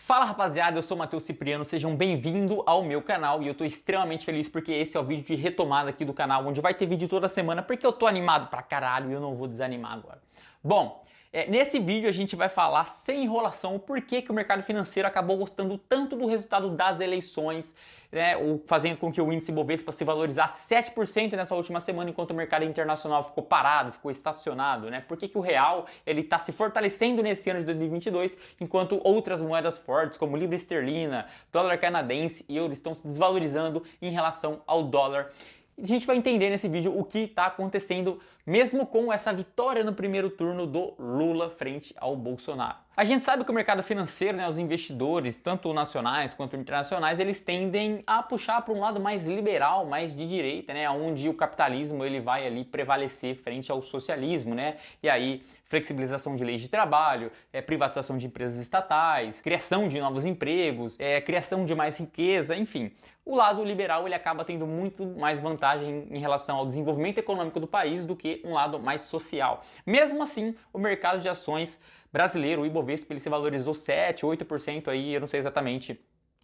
Fala rapaziada, eu sou o Matheus Cipriano, sejam bem-vindos ao meu canal e eu tô extremamente feliz porque esse é o vídeo de retomada aqui do canal, onde vai ter vídeo toda semana porque eu tô animado pra caralho e eu não vou desanimar agora. Bom, nesse vídeo a gente vai falar sem enrolação o porquê que o mercado financeiro acabou gostando tanto do resultado das eleições, né, fazendo com que o índice Bovespa se valorizasse 7% nessa última semana, enquanto o mercado internacional ficou parado, ficou estacionado, né? Por que que o real ele está se fortalecendo nesse ano de 2022, enquanto outras moedas fortes, como libra esterlina, dólar canadense e euro, estão se desvalorizando em relação ao dólar? A gente vai entender nesse vídeo o que está acontecendo, mesmo com essa vitória no primeiro turno do Lula frente ao Bolsonaro. A gente sabe que o mercado financeiro, né, os investidores, tanto nacionais quanto internacionais, eles tendem a puxar para um lado mais liberal, mais de direita, né, onde o capitalismo ele vai ali prevalecer frente ao socialismo, né, e aí flexibilização de leis de trabalho, privatização de empresas estatais, criação de novos empregos, criação de mais riqueza, enfim. O lado liberal ele acaba tendo muito mais vantagem em relação ao desenvolvimento econômico do país do que um lado mais social. Mesmo assim, o mercado de ações brasileiro, o Ibovespa, ele se valorizou 7, 8% aí, eu não sei exatamente,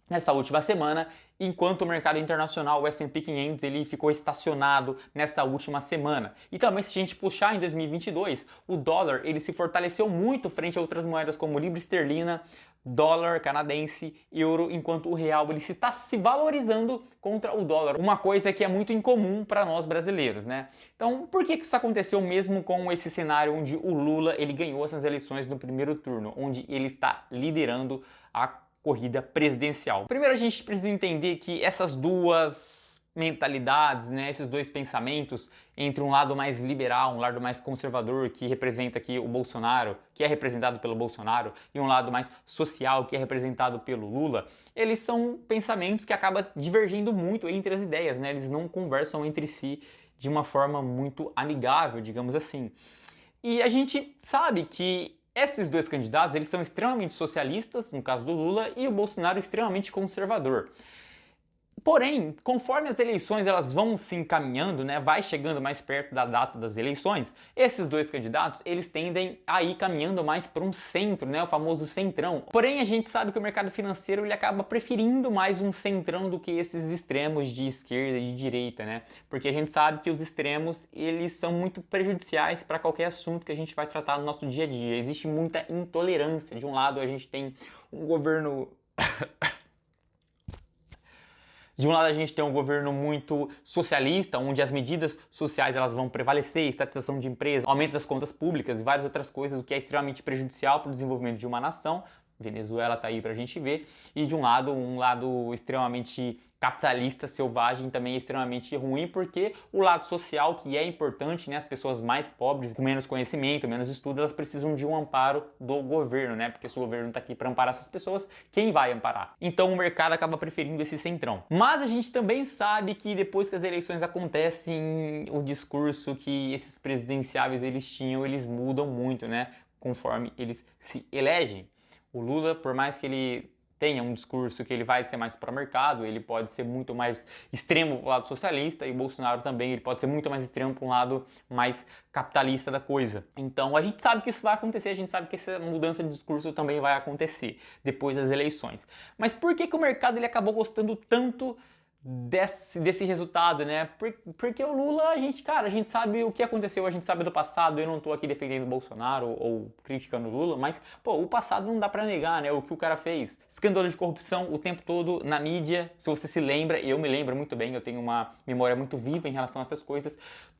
nessa última semana, enquanto o mercado internacional, o S&P 500, ele ficou estacionado nessa última semana. E também, se a gente puxar em 2022, o dólar ele se fortaleceu muito frente a outras moedas como libra esterlina, dólar canadense, euro, enquanto o real ele está se valorizando contra o dólar. Uma coisa que é muito incomum para nós brasileiros, né? Então, por que isso aconteceu mesmo com esse cenário onde o Lula ele ganhou essas eleições no primeiro turno, onde ele está liderando a corrida presidencial? Primeiro a gente precisa entender que essas duas mentalidades, né, esses dois pensamentos entre um lado mais liberal, um lado mais conservador que representa aqui o Bolsonaro, que é representado pelo Bolsonaro, e um lado mais social que é representado pelo Lula, eles são pensamentos que acabam divergindo muito entre as ideias, né? Eles não conversam entre si de uma forma muito amigável, digamos assim. E a gente sabe que esses dois candidatos, eles são extremamente socialistas, no caso do Lula, e o Bolsonaro extremamente conservador. Porém, conforme as eleições elas vão se encaminhando, né, vai chegando mais perto da data das eleições, esses dois candidatos, eles tendem a ir caminhando mais para um centro, né, o famoso centrão. Porém, a gente sabe que o mercado financeiro ele acaba preferindo mais um centrão do que esses extremos de esquerda e de direita, né? Porque a gente sabe que os extremos, eles são muito prejudiciais para qualquer assunto que a gente vai tratar no nosso dia a dia. Existe muita intolerância. De um lado, a gente tem um governo De um lado a gente tem um governo muito socialista, onde as medidas sociais elas vão prevalecer, estatização de empresas, aumento das contas públicas e várias outras coisas, o que é extremamente prejudicial para o desenvolvimento de uma nação. Venezuela tá aí pra gente ver. E de um lado extremamente capitalista, selvagem, também é extremamente ruim, porque o lado social, que é importante, né, as pessoas mais pobres, com menos conhecimento, menos estudo, elas precisam de um amparo do governo, né, porque se o governo tá aqui para amparar essas pessoas, quem vai amparar? Então o mercado acaba preferindo esse centrão. Mas a gente também sabe que depois que as eleições acontecem, o discurso que esses presidenciáveis eles tinham, eles mudam muito, né, conforme eles se elegem. O Lula, por mais que ele tenha um discurso que ele vai ser mais pró-mercado, ele pode ser muito mais extremo para o lado socialista, e o Bolsonaro também, ele pode ser muito mais extremo para um lado mais capitalista da coisa. Então a gente sabe que isso vai acontecer, a gente sabe que essa mudança de discurso também vai acontecer depois das eleições. Mas por que que o mercado ele acabou gostando tanto desse resultado, né? Porque o Lula, a gente sabe o que aconteceu, a gente sabe do passado. Eu não tô aqui defendendo o Bolsonaro ou criticando o Lula, mas, pô, o passado não dá pra negar, né? O que o cara fez. Escândalo de corrupção o tempo todo na mídia. Se você se lembra, eu me lembro muito bem, eu tenho uma memória muito viva em relação a essas coisas.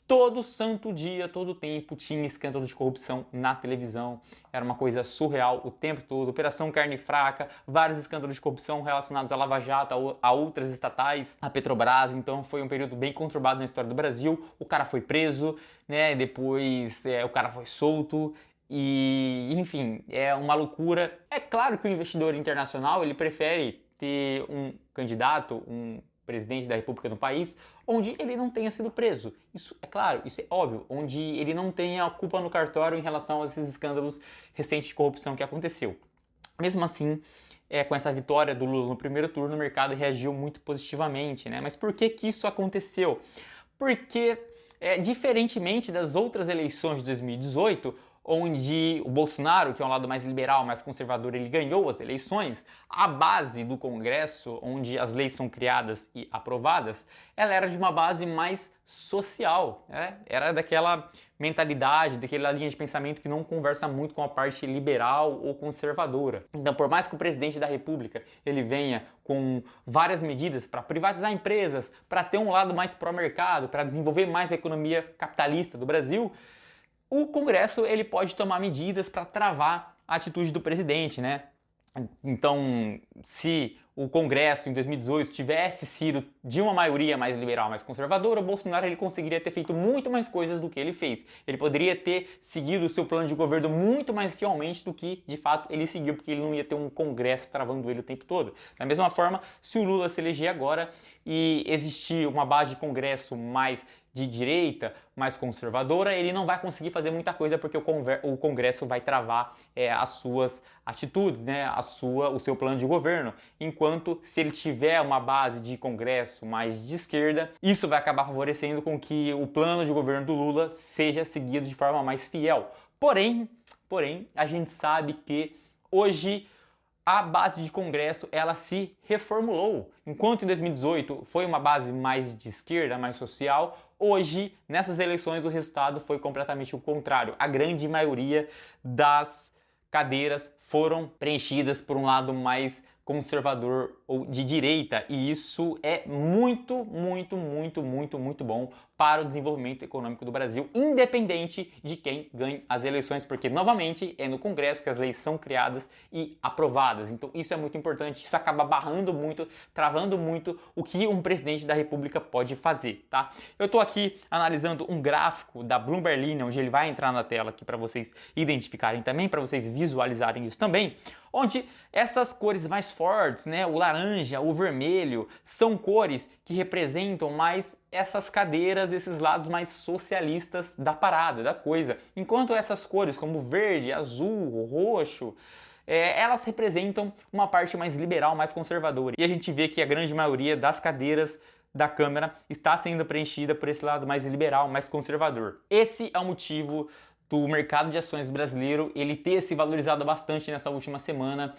Todo santo dia, todo tempo tinha escândalo de corrupção na televisão. Era uma coisa surreal o tempo todo. Operação Carne Fraca, vários escândalos de corrupção relacionados à Lava Jato, a outras estatais, a Petrobras. Então foi um período bem conturbado na história do Brasil. O cara foi preso, né? Depois o cara foi solto. E, enfim, é uma loucura. É claro que o investidor internacional ele prefere ter um candidato, um presidente da República do país, onde ele não tenha sido preso. Isso é claro, isso é óbvio, onde ele não tenha culpa no cartório em relação a esses escândalos recentes de corrupção que aconteceu. Mesmo assim, com essa vitória do Lula no primeiro turno, o mercado reagiu muito positivamente, né? Mas por que que isso aconteceu? Porque, diferentemente das outras eleições de 2018, onde o Bolsonaro, que é um lado mais liberal, mais conservador, ele ganhou as eleições, a base do Congresso, onde as leis são criadas e aprovadas, ela era de uma base mais social, né? Era daquela mentalidade, daquela linha de pensamento que não conversa muito com a parte liberal ou conservadora. Então, por mais que o presidente da República ele venha com várias medidas para privatizar empresas, para ter um lado mais pró-mercado, para desenvolver mais a economia capitalista do Brasil, o Congresso ele pode tomar medidas para travar a atitude do presidente, né? Então, se o Congresso em 2018 tivesse sido de uma maioria mais liberal, mais conservadora, o Bolsonaro ele conseguiria ter feito muito mais coisas do que ele fez. Ele poderia ter seguido o seu plano de governo muito mais fielmente do que, de fato, ele seguiu, porque ele não ia ter um Congresso travando ele o tempo todo. Da mesma forma, se o Lula se eleger agora e existir uma base de Congresso mais de direita, mais conservadora, ele não vai conseguir fazer muita coisa porque o Congresso vai travar as suas atitudes, né, o seu plano de governo. Enquanto se ele tiver uma base de Congresso mais de esquerda, isso vai acabar favorecendo com que o plano de governo do Lula seja seguido de forma mais fiel. Porém, a gente sabe que hoje a base de Congresso ela se reformulou. Enquanto em 2018 foi uma base mais de esquerda, mais social, hoje, nessas eleições, o resultado foi completamente o contrário. A grande maioria das cadeiras foram preenchidas por um lado mais conservador ou de direita, e isso é muito bom para o desenvolvimento econômico do Brasil, independente de quem ganhe as eleições, porque novamente é no Congresso que as leis são criadas e aprovadas. Então isso é muito importante, isso acaba barrando muito, travando muito o que um presidente da República pode fazer, tá? Eu tô aqui analisando um gráfico da Bloomberg Linha, onde ele vai entrar na tela aqui para vocês identificarem também, para vocês visualizarem isso também, onde essas cores mais fortes, né, o laranja, o vermelho, são cores que representam mais essas cadeiras, esses lados mais socialistas da parada, da coisa. Enquanto essas cores como verde, azul, roxo, elas representam uma parte mais liberal, mais conservadora. E a gente vê que a grande maioria das cadeiras da Câmara está sendo preenchida por esse lado mais liberal, mais conservador. Esse é o motivo do mercado de ações brasileiro ele ter se valorizado bastante nessa última semana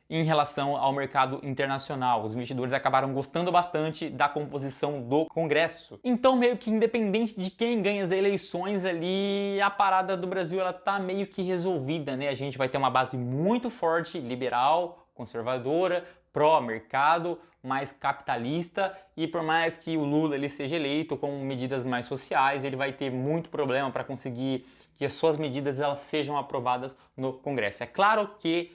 em relação ao mercado internacional. Os investidores acabaram gostando bastante da composição do Congresso. Então, meio que independente de quem ganha as eleições ali, a parada do Brasil ela tá meio que resolvida, né? A gente vai ter uma base muito forte, liberal, conservadora, pró-mercado, mais capitalista, e por mais que o Lula ele seja eleito com medidas mais sociais, ele vai ter muito problema para conseguir que as suas medidas elas sejam aprovadas no Congresso. É claro que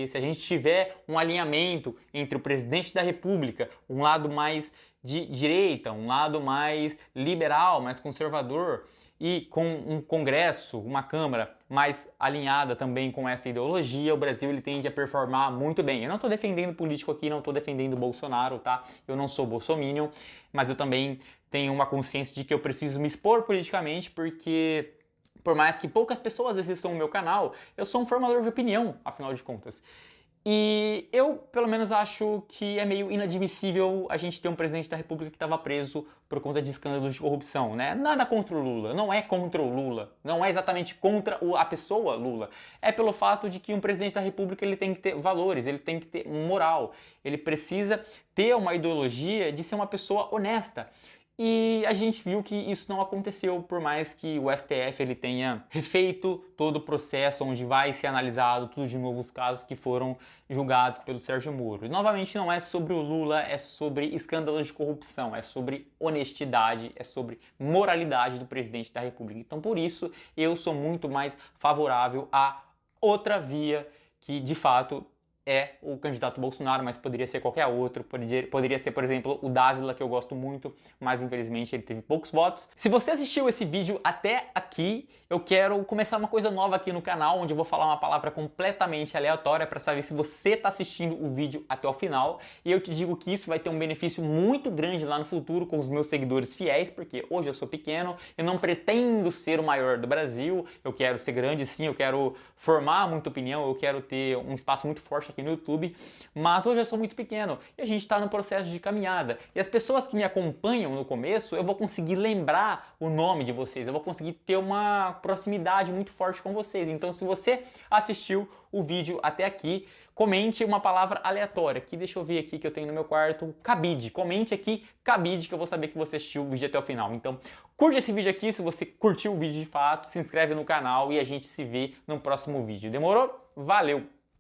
se a gente tiver um alinhamento entre o presidente da República, um lado mais de direita, um lado mais liberal, mais conservador, e com um Congresso, uma Câmara mais alinhada também com essa ideologia, o Brasil ele tende a performar muito bem. Eu não estou defendendo político aqui, não estou defendendo Bolsonaro, tá? Eu não sou bolsominion, mas eu também tenho uma consciência de que eu preciso me expor politicamente, porque por mais que poucas pessoas assistam o meu canal, eu sou um formador de opinião, afinal de contas. E eu, pelo menos, acho que é meio inadmissível a gente ter um presidente da República que estava preso por conta de escândalos de corrupção, né? Nada contra o Lula, não é contra o Lula, não é exatamente contra a pessoa Lula. É pelo fato de que um presidente da República ele tem que ter valores, ele tem que ter moral, ele precisa ter uma ideologia de ser uma pessoa honesta. E a gente viu que isso não aconteceu, por mais que o STF ele tenha refeito todo o processo onde vai ser analisado tudo de novo os casos que foram julgados pelo Sérgio Moro. E novamente não é sobre o Lula, é sobre escândalos de corrupção, é sobre honestidade, é sobre moralidade do presidente da República. Então por isso eu sou muito mais favorável a outra via que de fato é o candidato Bolsonaro, mas poderia ser qualquer outro, poderia ser, por exemplo, o Dávila, que eu gosto muito, mas infelizmente ele teve poucos votos. Se você assistiu esse vídeo até aqui, eu quero começar uma coisa nova aqui no canal, onde eu vou falar uma palavra completamente aleatória para saber se você está assistindo o vídeo até o final, e eu te digo que isso vai ter um benefício muito grande lá no futuro com os meus seguidores fiéis, porque hoje eu sou pequeno, eu não pretendo ser o maior do Brasil, eu quero ser grande sim, eu quero formar muita opinião, eu quero ter um espaço muito forte aqui aqui no YouTube, mas hoje eu sou muito pequeno e a gente está no processo de caminhada. E as pessoas que me acompanham no começo, eu vou conseguir lembrar o nome de vocês, eu vou conseguir ter uma proximidade muito forte com vocês. Então, se você assistiu o vídeo até aqui, comente uma palavra aleatória, que deixa eu ver aqui que eu tenho no meu quarto, cabide. Comente aqui cabide que eu vou saber que você assistiu o vídeo até o final. Então, curte esse vídeo aqui se você curtiu o vídeo de fato, se inscreve no canal e a gente se vê no próximo vídeo. Demorou? Valeu!